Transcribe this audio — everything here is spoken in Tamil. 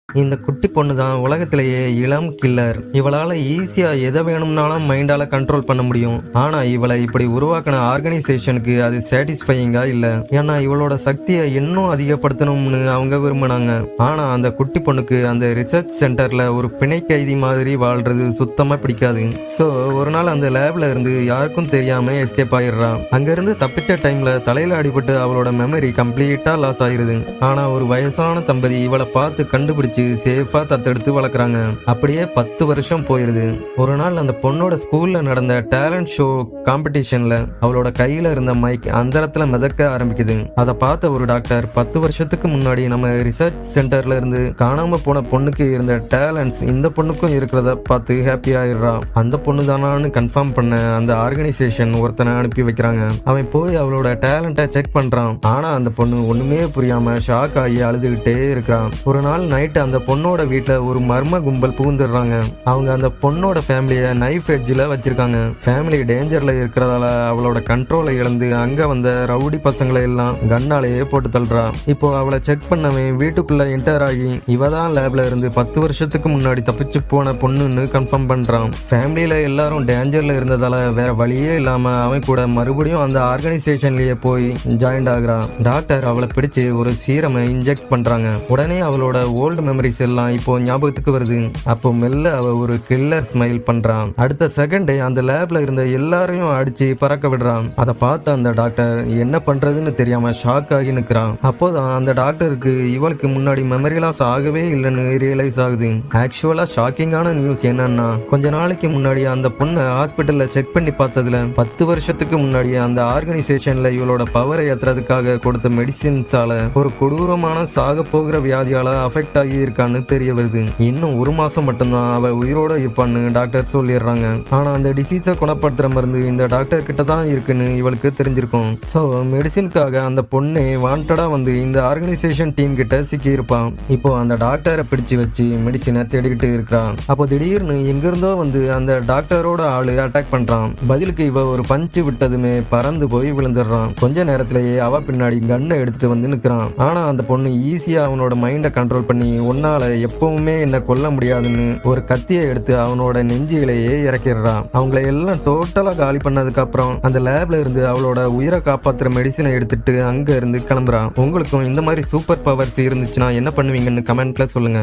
இந்த குட்டி பொண்ணு தான் உலகத்திலேயே இளம் கில்லர். இவளால ஈஸியா எதை வேணும்னாலும் மைண்டால கண்ட்ரோல் பண்ண முடியும். ஆனா இவளை இப்படி உருவாக்கின ஆர்கனைசேஷனுக்கு அது சாட்டிஸ்ஃபையிங்கா இல்ல. ஏன்னா இவளோட சக்தியை இன்னும் அதிகப்படுத்தணும்னு அவங்க விரும்பினாங்க. ஆனா அந்த குட்டி பொண்ணுக்கு அந்த ரிசர்ச் சென்டர்ல ஒரு பிணை கைதி மாதிரி வாழ்றது சுத்தமா பிடிக்காது. சோ ஒரு நாள் அந்த லேப்ல இருந்து யாருக்கும் தெரியாம எஸ்கேப் ஆயிடுறான். அங்க இருந்து தப்பிச்ச டைம்ல தலையில அடிபட்டு அவளோட மெமரி கம்ப்ளீட்டா லாஸ் ஆயிருது. ஆனா ஒரு வயசான தம்பதி இவளை பார்த்து கண்டுபிடிச்சு சேஃபா தத்தெடுத்து வளர்க்குறாங்க. அப்படியே 10 வருஷம் போயிருது. ஒரு நாள் அந்த பொண்ணோட ஸ்கூல்ல நடந்த டேலண்ட் ஷோ காம்படிஷன்ல அவளோட கையில இருந்த மைக் அந்த இடத்துல மிதக்க ஆரம்பிக்குது. அதை பார்த்த ஒரு டாக்டர் 10 வருஷத்துக்கு முன்னாடி நம்ம ரிசர்ச் சென்டர்ல இருந்து காணாம போன பொண்ணுக்கு இருந்த டேலண்ட்ஸ் இந்த பொண்ணுக்கும் இருக்கிறத பார்த்து ஹாப்பி ஆயிடுறா. அந்த பொண்ணு தானான்னு கன்ஃபார்ம் பண்ண அந்த ஆர்கனைசேஷன் ஒருத்தனை அனுப்பி வைக்கிறாங்க. அவன் போய் அவளோட டேலண்ட்டை செக் பண்றான். ஆனா அந்த பொண்ணு ஒண்ணுமே புரியாம ஷாக் ஆகி அழுதுகிட்டே இருக்கிறான். ஒரு நாள் நைட் அந்த பொண்ணோட வீட்டுல ஒரு மர்ம கும்பல் புகுந்துடுறாங்க. அவங்க அந்த பொண்ணோட ஃபேமிலிய நைஃப் எட்ஜில் வச்சிருக்காங்க. ஃபேமிலி டேஞ்சர்ல இருக்கிறதால அவளோட கண்ட்ரோலை இழந்து அங்க வந்த ரவுடி பசங்களை எல்லாம் கண்ணாலேயே போட்டு தள்ளுறா. இப்போ அவளை செக் பண்ணவன் வீட்டுக்குள்ள என்டர் ஆகி இவதான் லேப்ல இருந்து 10 வருஷத்துக்கு முன்னாடி தப்பிச்சு போன பொண்ணுன்னு கன்ஃபார்ம் பண்றான். ஃபேமிலியில எல்லாரும் டேஞ்சர்ல இருந்ததால வேற வழியே இல்லாம அவன் கூட மறுபடியும் அந்த ஆர்கனைசேஷன்லயே போய் ஜாயின் ஆகுறான். டாக்டர் அவளை பிடிச்சு ஒரு சீரமை இன்ஜெக்ட் பண்றாங்க. உடனே அவளோட ஓல்டு மெமரிஸ் எல்லாம் இப்போ ஞாபகத்துக்கு வருது. அப்போ மெல்ல அவ ஒரு கில்லர் ஸ்மைல் பண்றான். அடுத்த செகண்டே அந்த லேப்ல இருந்த எல்லாரையும் அடிச்சு பறக்க விடுறான். அதை பார்த்த அந்த டாக்டர் என்ன பண்றதுன்னு தெரியாம ஷாக் ஆகி நிற்கிறான். அப்போதான் அந்த டாக்டருக்கு இவளுக்கு முன்னாடி மெமரி லாஸ் ஆகவே இல்லைன்னு ரியலைஸ் ஆகுது. ஆக்சுவலா ஷாக்கிங்கான நியூஸ் என்னன்னா, கொஞ்ச நாளைக்கு முன்னாடி அந்த பொண்ணை ஹாஸ்பிட்டல்ல செக் பண்ணி பார்த்ததுல 10 வருஷத்துக்கு முன்னாடி அந்த ஆர்கனைசேஷன்ல இவளோட பவரை ஏத்துறதுக்காக கொடுத்த மெடிசின்ஸால ஒரு கொடூரமான சாக போகிற வியாதியால அஃபெக்ட் ஆகி இருக்கான்னு தெரிய வருது. இன்னும் 1 மாசம் மட்டும்தான் அவ உயிரோட இருப்பான்னு டாக்டர் சொல்லிடுறாங்க. ஆனா அந்த டிசீஸை குணப்படுத்துற மருந்து இந்த டாக்டர் கிட்ட தான் இருக்குன்னு இவளுக்கு தெரிஞ்சிருக்கும். சோ மெடிசினுக்காக அந்த பொண்ணே வாண்டடா வந்து இந்த ஆர்கனைசேஷன் டீம் கிட்ட சிக்கி இருப்பான். இப்போ அந்த டாக்டரை பிடிச்சு வச்சு மெடிசினை தேடிக்கிட்டு இருக்கிறான். அப்போ திடீர்னு எங்கிருந்தோ வந்து அந்த டாக்டரோட ஆளு அட்டாக் பண்றான். பதிலுக்கு இவ ஒரு பஞ்சு விட்டதுமே பறந்து போய் விழுந்துடுறான். கொஞ்ச நேரத்திலேயே அவ பின்னாடி கன்னை எடுத்துட்டு வந்து நிற்கிறான். ஆனா அந்த பொண்ணு ஈஸியா அவனோட மைண்டை கண்ட்ரோல் பண்ணி உன்னால எப்பவுமே என்ன கொல்ல முடியாதுன்னு ஒரு கத்தியை எடுத்து அவனோட நெஞ்சிலேயே இறக்கிடுறான். அவங்கள எல்லாம் டோட்டலா காலி பண்ணதுக்கு அப்புறம் அந்த லேப்ல இருந்து அவளோட உயிரை காப்பாத்துற மெடிசினை எடுத்துட்டு அங்க இருந்து கிளம்புறான். உங்களுக்கும் இந்த மாதிரி சூப்பர் பவர்ஸ் இருந்துச்சுன்னா என்ன பண்ணுவீங்கன்னு கமெண்ட்ல சொல்லுங்க.